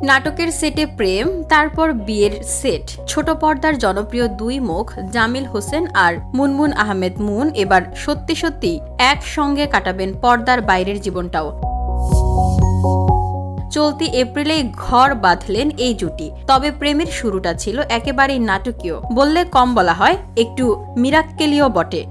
নাটকের সেটে প্রেম, তারপর বিয়ের সেট। ছোট পর্দার জনপ্রিয় দুই মুখ জামিল হোসেন আর মুনমুন আহমেদ মুন এবার সত্যি সত্যি একসঙ্গে কাটাবেন পর্দার বাইরের জীবনটাও। চলতি এপ্রিলেই ঘর বাঁধলেন এই জুটি। তবে প্রেমের শুরুটা ছিল একেবারেই নাটকীয় বললে কম বলা হয়, একটু মিরাক্কেলীয় বটে।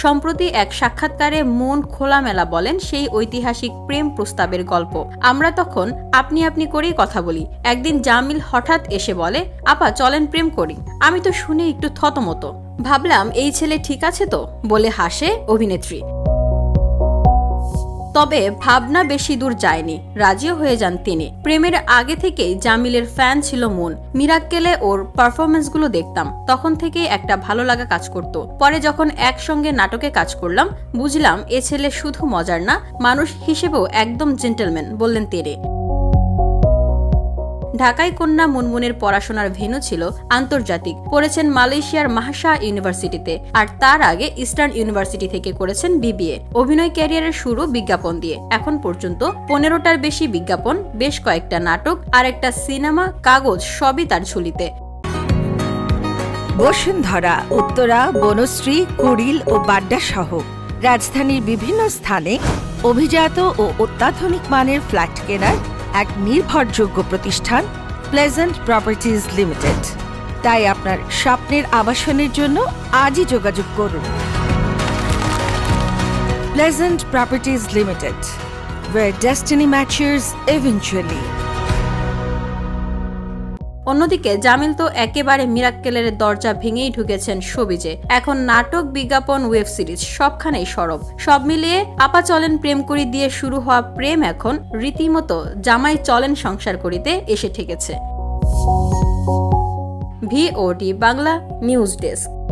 সম্প্রতি এক সাক্ষাৎকারে মুন খোলামেলা বলেন সেই ঐতিহাসিক প্রেম প্রস্তাবের গল্প। আমরা তখন আপনি আপনি করেই কথা বলি। একদিন জামিল হঠাৎ এসে বলে, আপা চলেন প্রেম করি। আমি তো শুনে একটু থতমত, ভাবলাম এই ছেলে ঠিক আছে তো, বলে হাসে অভিনেত্রী। তবে ভাবনা বেশি দূর যায়নি, রাজিও হয়ে যান তিনি। প্রেমের আগে থেকেই জামিলের ফ্যান ছিল মুন। মিরাক্কেলে ওর পারফরমেন্সগুলো দেখতাম, তখন থেকেই একটা ভালো লাগা কাজ করত। পরে যখন একসঙ্গে নাটকে কাজ করলাম, বুঝলাম এ ছেলে শুধু মজার না, মানুষ হিসেবেও একদম জেন্টলম্যান, বললেন তেরে। ঢাকায় কন্যা মুনমুনের পড়াশোনার ভেন্যু ছিল আন্তর্জাতিক। পড়েছেন মালয়েশিয়ার মাহাসা ইউনিভার্সিটিতে, আর তার আগে ইস্টার্ন ইউনিভার্সিটি থেকে করেছেন বিবিএ। অভিনয় ক্যারিয়ারের শুরু বিজ্ঞাপন দিয়ে। এখন পর্যন্ত 15টার বেশি বিজ্ঞাপন, বেশ কয়েকটা নাটক আর একটা সিনেমা, কাগজ সবই তার ঝুলিতে। বসুন্ধরা, উত্তরা, বনশ্রী, কুড়িল ও বাড্ডা সহ রাজধানীর বিভিন্ন স্থানে অভিজাত ও অত্যাধুনিক মানের ফ্ল্যাট কেনার এক নির্ভরযোগ্য প্রতিষ্ঠান প্লেজেন্ট প্রপার্টিজ লিমিটেড। তাই আপনার স্বপ্নের আবাসনের জন্য আজই যোগাযোগ করুন। Pleasant properties limited, where destiny matches eventually। অন্যদিকে জামিল তো একেবারে মিরাক্কেলের দরজা ভেঙেই ঢুকেছেন শোবিজে। এখন নাটক, বিজ্ঞাপন, ওয়েব সিরিজ সবখানেই সরব। সব মিলিয়ে আপা চলেন প্রেম করি দিয়ে শুরু হওয়া প্রেম এখন রীতিমতো জামাই চলেন সংসার করিতে এসে ঠেকেছে। VOD Bangla news desk.